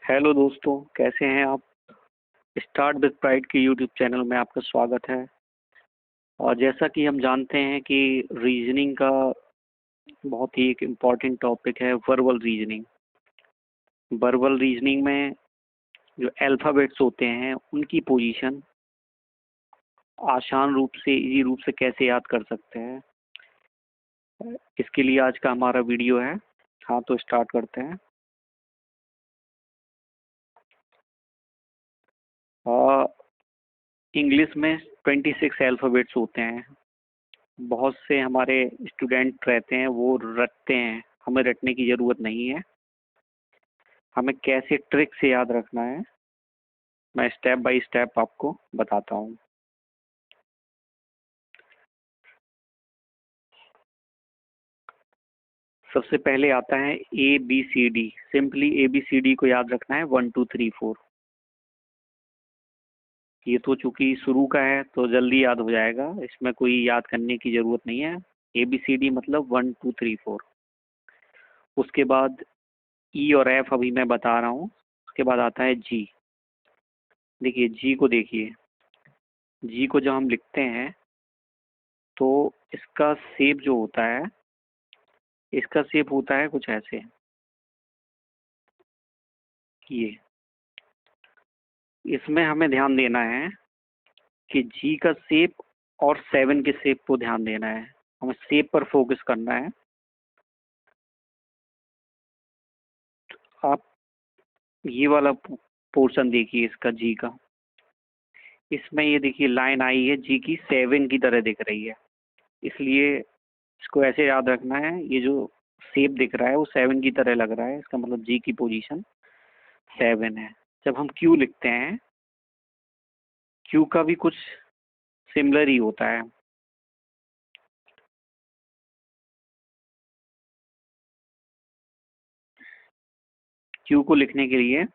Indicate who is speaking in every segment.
Speaker 1: Hello दोस्तों, कैसे हैं आप। स्टार्ट विद प्राइड के यूट्यूब चैनल में आपका स्वागत है। और जैसा कि हम जानते हैं कि रीजनिंग का बहुत ही एक इम्पॉर्टेंट टॉपिक है वर्बल रीजनिंग। वर्बल रीजनिंग में जो अल्फ़ाबेट्स होते हैं उनकी पोजीशन आसान रूप से, इजी रूप से कैसे याद कर सकते हैं, इसके लिए आज का हमारा वीडियो है। हाँ, तो स्टार्ट करते हैं। इंग्लिश में 26 अल्फ़ाबेट्स होते हैं। बहुत से हमारे स्टूडेंट रहते हैं वो रटते हैं, हमें रटने की ज़रूरत नहीं है। हमें कैसे ट्रिक से याद रखना है, मैं स्टेप बाय स्टेप आपको बताता हूँ। सबसे पहले आता है ABCD। सिंपली ABCD को याद रखना है 1 2 3 4। ये तो चूंकि शुरू का है तो जल्दी याद हो जाएगा, इसमें कोई याद करने की ज़रूरत नहीं है। ABCD मतलब 1 2 3 4। उसके बाद E और F अभी मैं बता रहा हूँ। उसके बाद आता है G। देखिए जी को, देखिए जी को जब हम लिखते हैं तो इसका शेप जो होता है, इसका शेप होता है कुछ ऐसे। ये इसमें हमें ध्यान देना है कि जी का शेप और 7 के शेप को ध्यान देना है। हमें शेप पर फोकस करना है। आप ये वाला पोर्शन देखिए इसका, जी का। इसमें ये देखिए लाइन आई है जी की 7 की तरह दिख रही है, इसलिए इसको ऐसे याद रखना है। ये जो शेप दिख रहा है वो 7 की तरह लग रहा है, इसका मतलब जी की पोजीशन 7 है। जब हम क्यू लिखते हैं, क्यू का भी कुछ सिमिलर ही होता है। क्यू को लिखने के लिए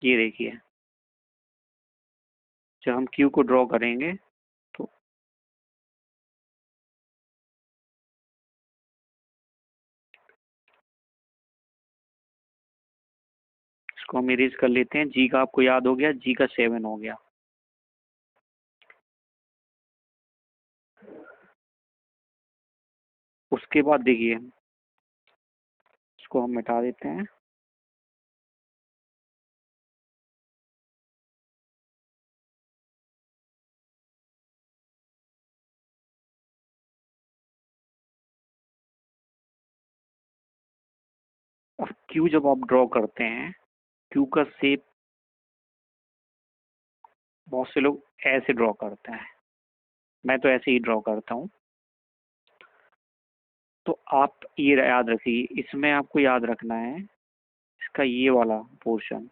Speaker 1: ये देखिए, जब हम क्यू को ड्रॉ करेंगे तो इसको हम इरेज कर लेते हैं। जी का आपको याद हो गया, जी का 7 हो गया। उसके बाद देखिए, इसको हम मिटा देते हैं। अब क्यू जब आप ड्रॉ करते हैं, क्यू का शेप बहुत से लोग ऐसे ड्रॉ करते हैं, मैं तो ऐसे ही ड्रॉ करता हूँ। तो आप ये याद रखिए, इसमें आपको याद रखना है इसका ये वाला पोर्शन।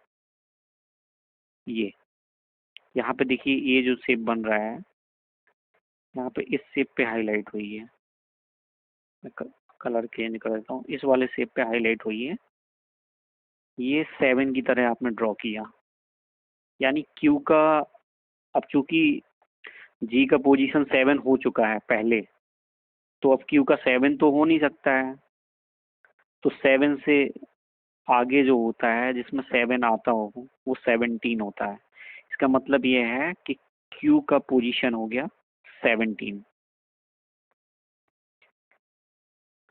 Speaker 1: ये यहाँ पे देखिए, ये जो शेप बन रहा है यहाँ पे, इस शेप पे हाईलाइट हुई है। मैं कलर चेंज कर देता हूँ, इस वाले शेप पे हाईलाइट हुई है। ये 7 की तरह आपने ड्रॉ किया, यानी क्यू का। अब चूंकि जी का पोजीशन 7 हो चुका है पहले, तो अब क्यू का 7 तो हो नहीं सकता है। तो 7 से आगे जो होता है जिसमें 7 आता हो वो 17 होता है। इसका मतलब ये है कि क्यू का पोजीशन हो गया 17,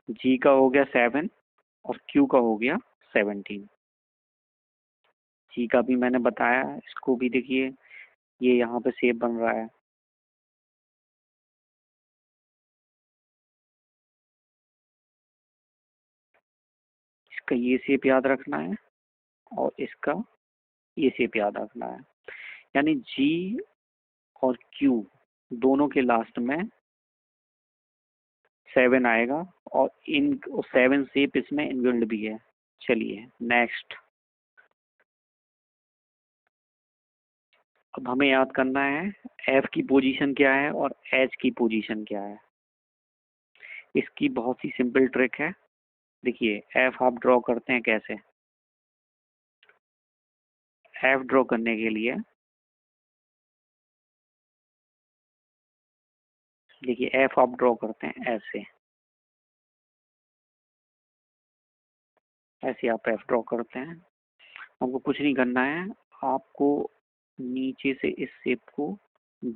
Speaker 1: जी का हो गया 7 और क्यू का हो गया 17। जी का भी मैंने बताया, इसको भी देखिए, ये यहाँ पे शेप बन रहा है। इसका ये शेप याद रखना है और इसका ये शेप याद रखना है। यानी जी और क्यू दोनों के लास्ट में 7 आएगा और इन 7 शेप इसमें इनबिल्ड भी है। चलिए नेक्स्ट। अब हमें याद करना है एफ की पोजीशन क्या है और एच की पोजीशन क्या है। इसकी बहुत ही सिंपल ट्रिक है। देखिए एफ आप ड्रॉ करते हैं कैसे। एफ ड्रॉ करने के लिए देखिए एफ आप ड्रॉ करते हैं ऐसे, ऐसे आप एफ ड्रॉ करते हैं। आपको कुछ नहीं करना है, आपको नीचे से इस शेप को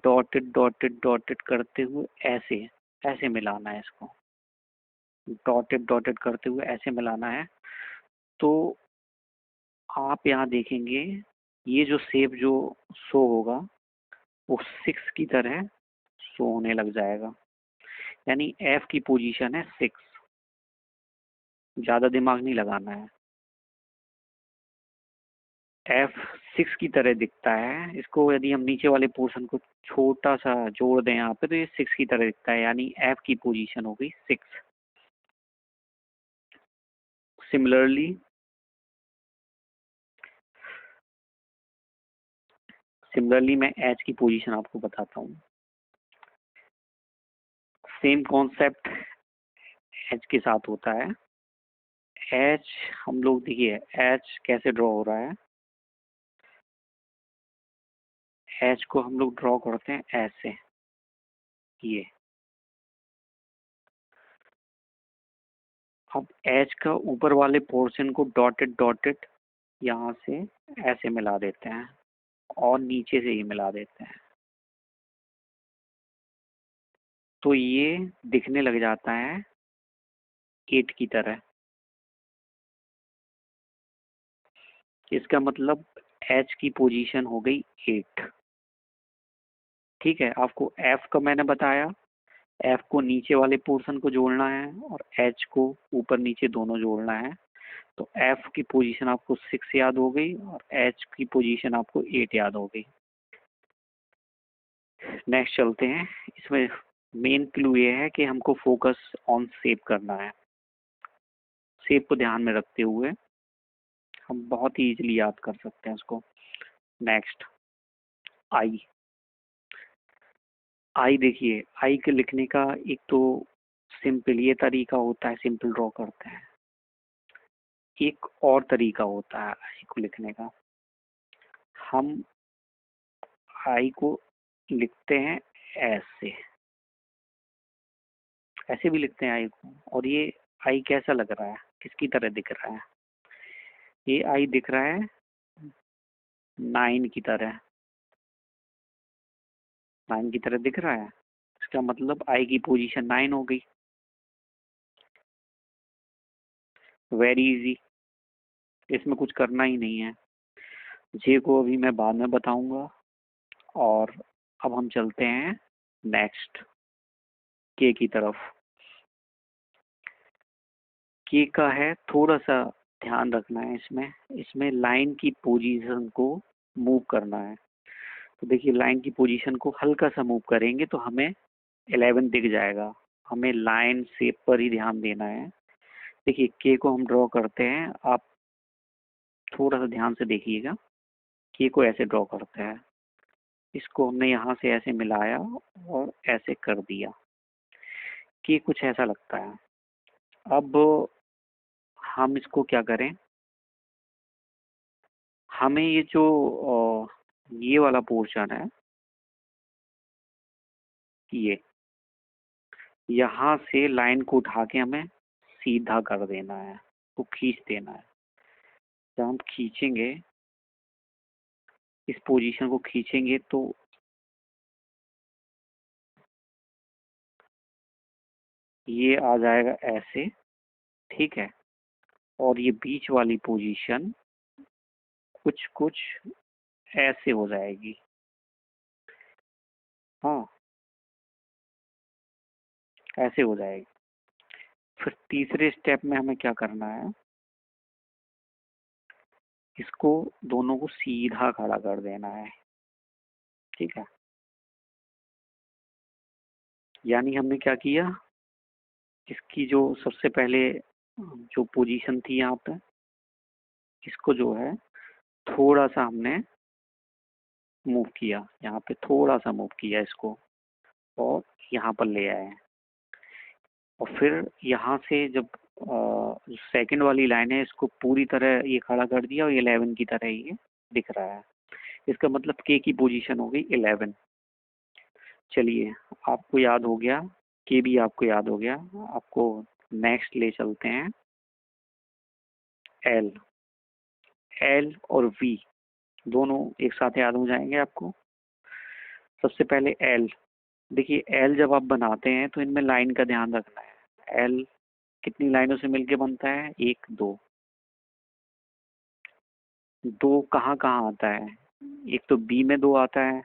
Speaker 1: डॉटेड डॉटेड डॉटेड करते हुए ऐसे ऐसे मिलाना है इसको, डॉटेड डॉटेड करते हुए ऐसे मिलाना है। तो आप यहाँ देखेंगे ये जो शेप जो शो होगा वो 6 की तरह शो होने लग जाएगा, यानी एफ की पोजीशन है 6। ज्यादा दिमाग नहीं लगाना है, एफ 6 की तरह दिखता है। इसको यदि हम नीचे वाले पोर्शन को छोटा सा जोड़ दें यहाँ पे तो ये 6 की तरह दिखता है, यानी एफ की पोजीशन हो गई 6। सिमिलरली मैं एच की पोजीशन आपको बताता हूँ। सेम कॉन्सेप्ट एच के साथ होता है। एच हम लोग देखिए एच कैसे ड्रॉ हो रहा है, एच को हम लोग ड्रॉ करते हैं ऐसे, ये। अब एच का ऊपर वाले पोर्शन को डॉटेड डॉटेड यहाँ से ऐसे मिला देते हैं और नीचे से ही मिला देते हैं, तो ये दिखने लग जाता है 8 की तरह। इसका मतलब एच की पोजीशन हो गई 8। ठीक है, आपको एफ का मैंने बताया, एफ को नीचे वाले पोर्शन को जोड़ना है और एच को ऊपर नीचे दोनों जोड़ना है। तो एफ की पोजीशन आपको 6 याद हो गई और एच की पोजीशन आपको 8 याद हो गई। नेक्स्ट चलते हैं। इसमें मेन क्लू ये है कि हमको फोकस ऑन शेप करना है। शेप को ध्यान में रखते हुए हम बहुत ही इजीली याद कर सकते हैं इसको। Next I. आई देखिए, आई के लिखने का एक तो सिंपल ये तरीका होता है, सिंपल ड्रॉ करते हैं। एक और तरीका होता है आई को लिखने का, हम आई को लिखते हैं ऐसे, ऐसे भी लिखते हैं आई को। और ये आई कैसा लग रहा है, किसकी तरह दिख रहा है? ये आई दिख रहा है 9 की तरह, 9 की तरह दिख रहा है। इसका मतलब आई की पोजीशन 9 हो गई। वेरी इजी, इसमें कुछ करना ही नहीं है। जे को अभी मैं बाद में बताऊंगा। और अब हम चलते हैं नेक्स्ट के की तरफ। के का है, थोड़ा सा ध्यान रखना है इसमें। इसमें लाइन की पोजीशन को मूव करना है। तो देखिए लाइन की पोजीशन को हल्का सा मूव करेंगे तो हमें 11 दिख जाएगा। हमें लाइन शेप पर ही ध्यान देना है। देखिए के को हम ड्रॉ करते हैं, आप थोड़ा सा ध्यान से देखिएगा। के को ऐसे ड्रॉ करते हैं, इसको हमने यहाँ से ऐसे मिलाया और ऐसे कर दिया, के कुछ ऐसा लगता है। अब हम इसको क्या करें, हमें ये जो ये वाला पोर्शन है, ये यहाँ से लाइन को उठा के हमें सीधा कर देना है, वो खींच देना है। जब हम खींचेंगे, इस पोजीशन को खींचेंगे तो ये आ जाएगा ऐसे, ठीक है। और ये बीच वाली पोजीशन कुछ कुछ ऐसे हो जाएगी। हाँ, ऐसे हो जाएगी। फिर तीसरे स्टेप में हमें क्या करना है, इसको दोनों को सीधा खड़ा कर देना है, ठीक है। यानी हमने क्या किया, इसकी जो सबसे पहले जो पोजीशन थी यहाँ पे, इसको जो है थोड़ा सा हमने मूव किया, यहाँ पे थोड़ा सा मूव किया इसको और यहाँ पर ले आए। और फिर यहाँ से जब सेकंड वाली लाइन है, इसको पूरी तरह ये खड़ा कर दिया और 11 की तरह ये दिख रहा है। इसका मतलब के की पोजीशन हो गई 11। चलिए, आपको याद हो गया, के भी आपको याद हो गया। आपको नेक्स्ट ले चलते हैं एल। एल और वी दोनों एक साथ याद हो जाएंगे आपको। सबसे पहले एल। देखिए, एल जब आप बनाते हैं तो इनमें लाइन का ध्यान रखना है। एल कितनी लाइनों से मिलके बनता है? एक, दो। दो कहाँ कहाँ आता है? एक तो बी में दो आता है,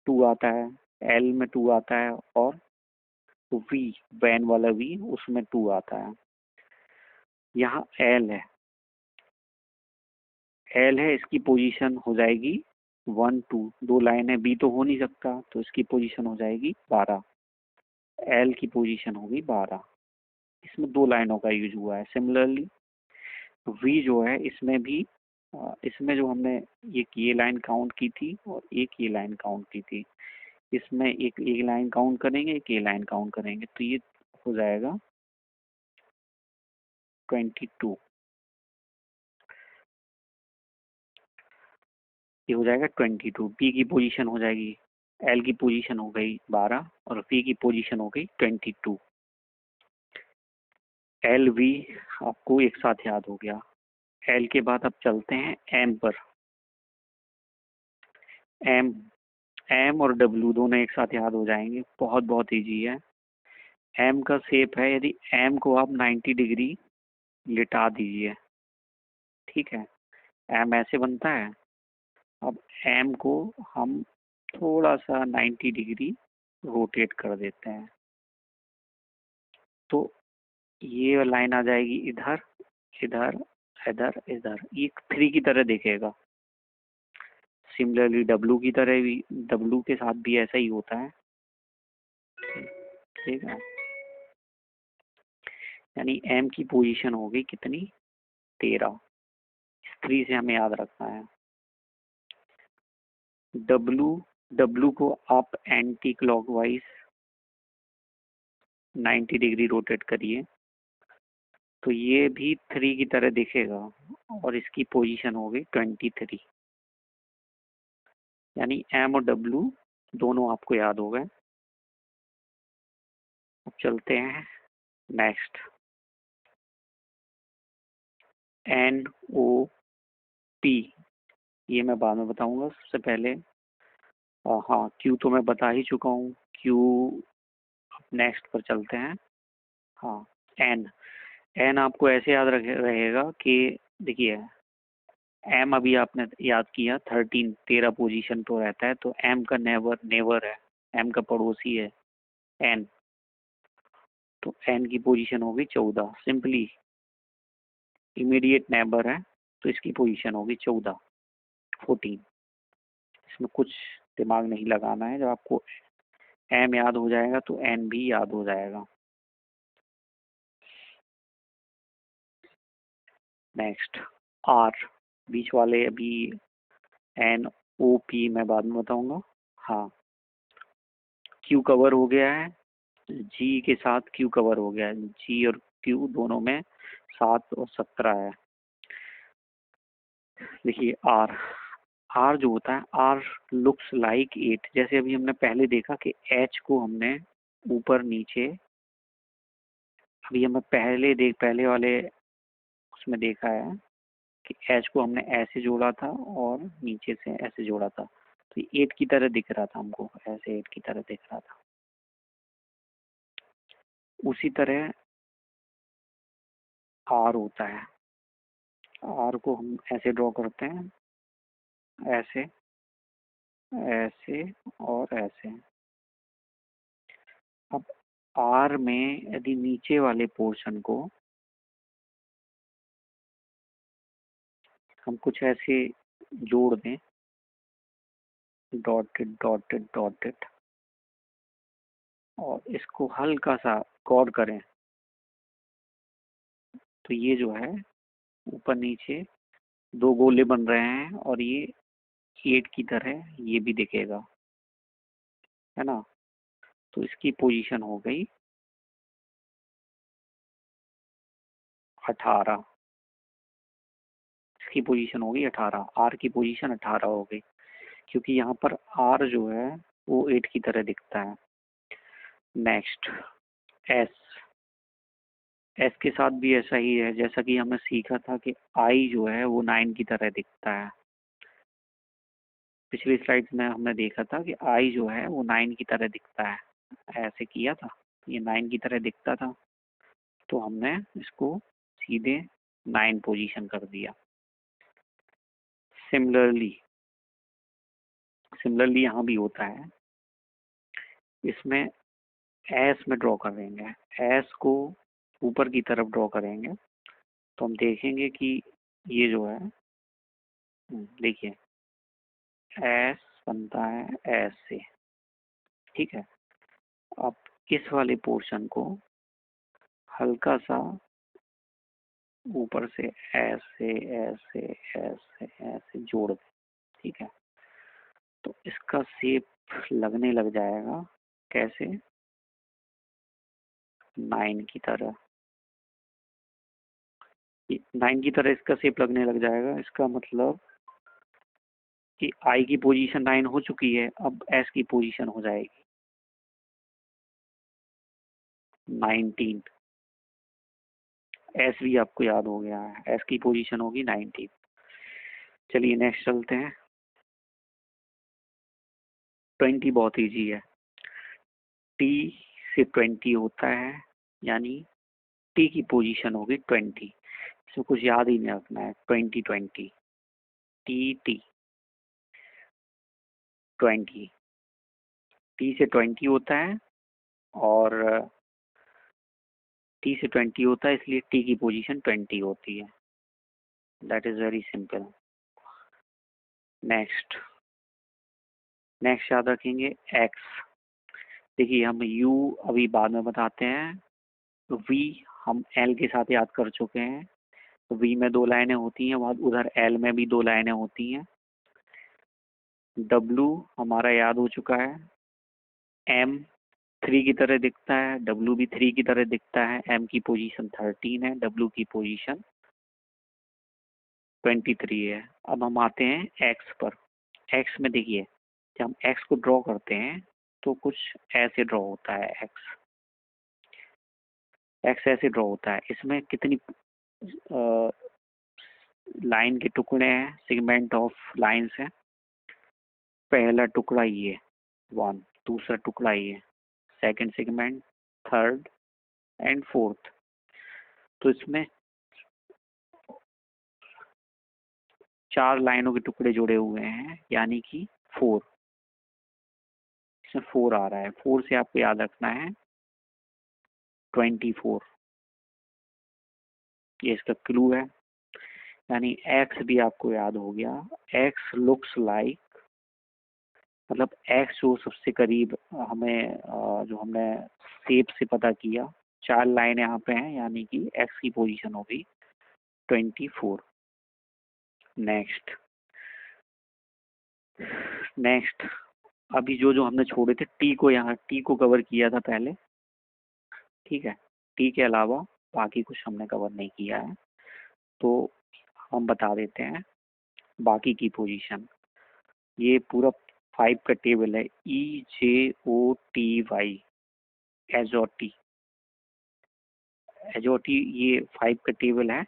Speaker 1: टू आता है। एल में टू आता है, और वी, वैन वाला वी, उसमें टू आता है। यहाँ एल है, एल है, इसकी पोजीशन हो जाएगी 1 2। दो लाइन है, बी तो हो नहीं सकता, तो इसकी पोजीशन हो जाएगी 12। एल की पोजीशन होगी 12। इसमें दो लाइनों का यूज हुआ है। सिमिलरली वी जो है, इसमें भी इसमें जो हमने एक ये लाइन काउंट की थी और एक ये लाइन काउंट की थी, इसमें एक एक लाइन काउंट करेंगे, एक ये लाइन काउंट करेंगे, तो ये हो जाएगा 22। ये हो जाएगा 22। बी की पोजीशन हो जाएगी, एल की पोजीशन हो गई 12 और वी की पोजीशन हो गई 22। एल वी आपको एक साथ याद हो गया। एल के बाद अब चलते हैं एम पर। एम, एम और डब्ल्यू दोनों एक साथ याद हो जाएंगे। बहुत बहुत इजी है। एम का शेप है, यदि एम को आप 90 डिग्री लिटा दीजिए, ठीक है, एम ऐसे बनता है। अब एम को हम थोड़ा सा 90 डिग्री रोटेट कर देते हैं, तो ये लाइन आ जाएगी इधर, इधर, इधर, इधर। ये थ्री की तरह दिखेगा। सिमिलरली डब्लू की तरह भी, डब्लू के साथ भी ऐसा ही होता है, ठीक है। यानी एम की पोजीशन हो गई कितनी? 13। थ्री से हमें याद रखना है। डब्लू, डब्लू को आप एंटी क्लॉकवाइज 90 डिग्री रोटेट करिए, तो ये भी थ्री की तरह दिखेगा, और इसकी पोजीशन हो गई 23। यानी एम और डब्लू दोनों आपको याद हो गए। अब चलते हैं नेक्स्ट। एन ओ पी, ये मैं बाद में बताऊंगा। सबसे पहले हाँ, क्यू तो मैं बता ही चुका हूँ। क्यू, नेक्स्ट पर चलते हैं। हाँ, एन। एन आपको ऐसे याद रहेगा कि देखिए, एम अभी आपने याद किया 13, 13 पोजीशन तो रहता है, तो एम का नेवर, नेवर है, एम का पड़ोसी है एन, तो एन की पोजीशन होगी 14। सिंपली इमीडिएट नेबर है, तो इसकी पोजीशन होगी 14, 14। इसमें कुछ दिमाग नहीं लगाना है। जब आपको एम याद हो जाएगा तो एन भी याद हो जाएगा। नेक्स्ट आर, बीच वाले अभी एन ओ पी मैं बाद में बताऊंगा। हाँ, क्यू कवर हो गया है, जी के साथ क्यू कवर हो गया है। जी और क्यू दोनों में 7 और 17 है। देखिए आर, आर जो होता है, आर लुक्स लाइक 8। जैसे अभी हमने पहले देखा कि एच को हमने ऊपर नीचे, अभी हमें पहले वाले उसमें देखा है कि एच को हमने ऐसे जोड़ा था और नीचे से ऐसे जोड़ा था, तो 8 की तरह दिख रहा था हमको, ऐसे 8 की तरह दिख रहा था। उसी तरह आर होता है। आर को हम ऐसे ड्रॉ करते हैं, ऐसे, ऐसे और ऐसे। अब आर में यदि नीचे वाले पोर्शन को हम कुछ ऐसे जोड़ दें, डॉटेड डॉटेड डॉटेड, और इसको हल्का सा कॉर्ड करें, तो ये जो है ऊपर नीचे दो गोले बन रहे हैं, और ये 8 की तरह ये भी दिखेगा, है ना। तो इसकी पोजीशन हो गई 18। इसकी पोजीशन होगी 18। आर की पोजीशन 18 हो गई, क्योंकि यहाँ पर आर जो है वो 8 की तरह दिखता है। नेक्स्ट एस, एस के साथ भी ऐसा ही है, जैसा कि हमने सीखा था कि आई जो है वो 9 की तरह दिखता है। पिछली स्लाइड में हमने देखा था कि आई जो है वो 9 की तरह दिखता है, ऐसे किया था, ये 9 की तरह दिखता था, तो हमने इसको सीधे 9 पोजीशन कर दिया। सिमिलरली यहाँ भी होता है, इसमें एस में ड्रॉ करेंगे, एस को ऊपर की तरफ ड्रॉ करेंगे, तो हम देखेंगे कि ये जो है, देखिए एस बनता है एस से, ठीक है। अब इस वाले पोर्शन को हल्का सा ऊपर से ऐसे ऐसे ऐसे ऐसे जोड़ दें, ठीक है। तो इसका शेप लगने लग जाएगा कैसे, 9 की तरह। 9 की तरह इसका शेप लगने लग जाएगा, इसका मतलब कि आई की पोजीशन 9 हो चुकी है, अब एस की पोजीशन हो जाएगी 19। एस भी आपको याद हो गया है, एस की पोजीशन होगी 19। चलिए नेक्स्ट चलते हैं। 20 बहुत इजी है, टी से 20 होता है, यानी टी की पोजीशन होगी 20। इसमें कुछ याद ही नहीं रखना है, 20 20 टी टी 20, टी से 20 होता है, और टी से 20 होता है, इसलिए टी की पोजीशन 20 होती है। That is very simple. Next याद रखेंगे एक्स। देखिए हम यू अभी बाद में बताते हैं, तो वी हम एल के साथ याद कर चुके हैं, तो वी में 2 लाइनें होती हैं, वहाँ उधर एल में भी 2 लाइनें होती हैं। डब्लू हमारा याद हो चुका है, एम 3 की तरह दिखता है, डब्लू भी 3 की तरह दिखता है, एम की पोजीशन 13 है, डब्लू की पोजीशन 23 है। अब हम आते हैं एक्स पर। एक्स में देखिए, जब हम एक्स को ड्रॉ करते हैं तो कुछ ऐसे ड्रॉ होता है एक्स, एक्स ऐसे ड्रॉ होता है। इसमें कितनी लाइन के टुकड़े हैं, सेगमेंट ऑफ लाइंस हैं। पहला टुकड़ा ये 1, दूसरा टुकड़ा ये second segment, third and fourth. तो इसमें 4 लाइनों के टुकड़े जुड़े हुए हैं, यानी कि 4, इसमें 4 आ रहा है। 4 से आपको याद रखना है 24, ये इसका क्लू है। यानी एक्स भी आपको याद हो गया, एक्स लुक्स लाइक, मतलब एक्स जो सबसे करीब हमें जो हमने शेप से पता किया, 4 लाइन यहाँ पे हैं, यानी कि एक्स की पोजीशन होगी 24। नेक्स्ट अभी जो हमने छोड़े थे, टी को यहाँ टी को कवर किया था पहले, ठीक है। टी के अलावा बाकी कुछ हमने कवर नहीं किया है, तो हम बता देते हैं बाकी की पोजीशन। ये पूरा 5 का टेबल है, EJOTY, एजोटी, एजोटी, ये 5 का टेबल है।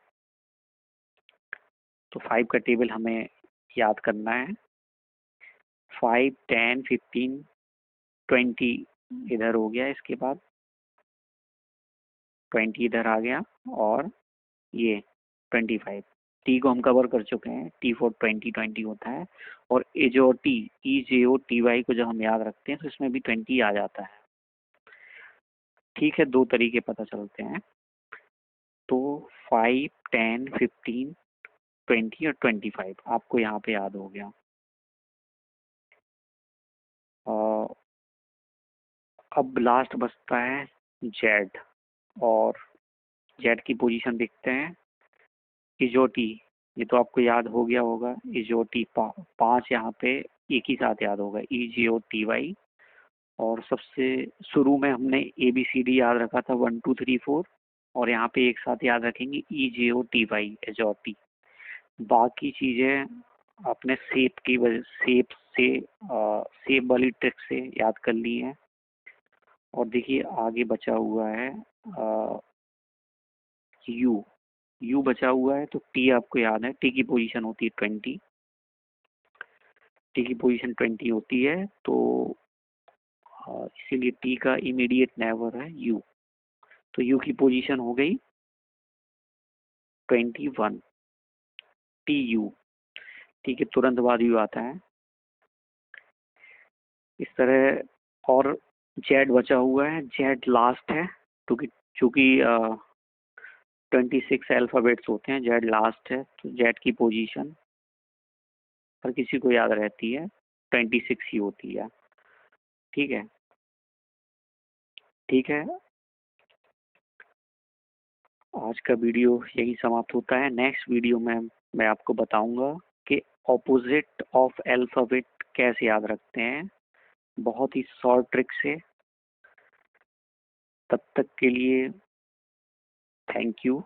Speaker 1: तो 5 का टेबल हमें याद करना है, 5 10 15 20 इधर हो गया, इसके बाद 20 इधर आ गया, और ये 25। टी को हम कवर कर चुके हैं, टी फॉर 20 होता है। और एजोटी, EJOTY को जब हम याद रखते हैं तो इसमें भी 20 आ जाता है। ठीक है, 2 तरीके पता चलते हैं। तो 5 10 15 20 और 25 आपको यहाँ पे याद हो गया। अब लास्ट बचता है जेड, और जेड की पोजीशन देखते हैं। इजोटी, ये तो आपको याद हो गया होगा, इजोटी 5 यहाँ पे एक ही साथ याद होगा, EJOTY। और सबसे शुरू में हमने ABCD याद रखा था 1 2 3 4, और यहाँ पे एक साथ याद रखेंगे EJOTY, एजोटी। बाकी चीजें आपने शेप की वजह, शेप से शेप वाली ट्रिक से याद कर ली है। और देखिए आगे बचा हुआ है यू बचा हुआ है। तो टी आपको याद है, टी की पोजीशन होती है 20, टी की पोजीशन 20 होती है। तो इसीलिए टी का इमीडिएट नेबर है यू। तो यू की पोजीशन हो गई 21, टी यू। टी के तुरंत बाद यू आता है इस तरह। और जेड बचा हुआ है, जेड लास्ट है क्योंकि चूंकि 26 अल्फाबेट्स होते हैं, जेड लास्ट है। तो जेड की पोजीशन हर किसी को याद रहती है, 26 ही होती है। ठीक है, ठीक है। आज का वीडियो यही समाप्त होता है। नेक्स्ट वीडियो में मैं आपको बताऊंगा कि ऑपोजिट ऑफ अल्फाबेट कैसे याद रखते हैं, बहुत ही शॉर्ट ट्रिक से। तब तक के लिए थैंक यू।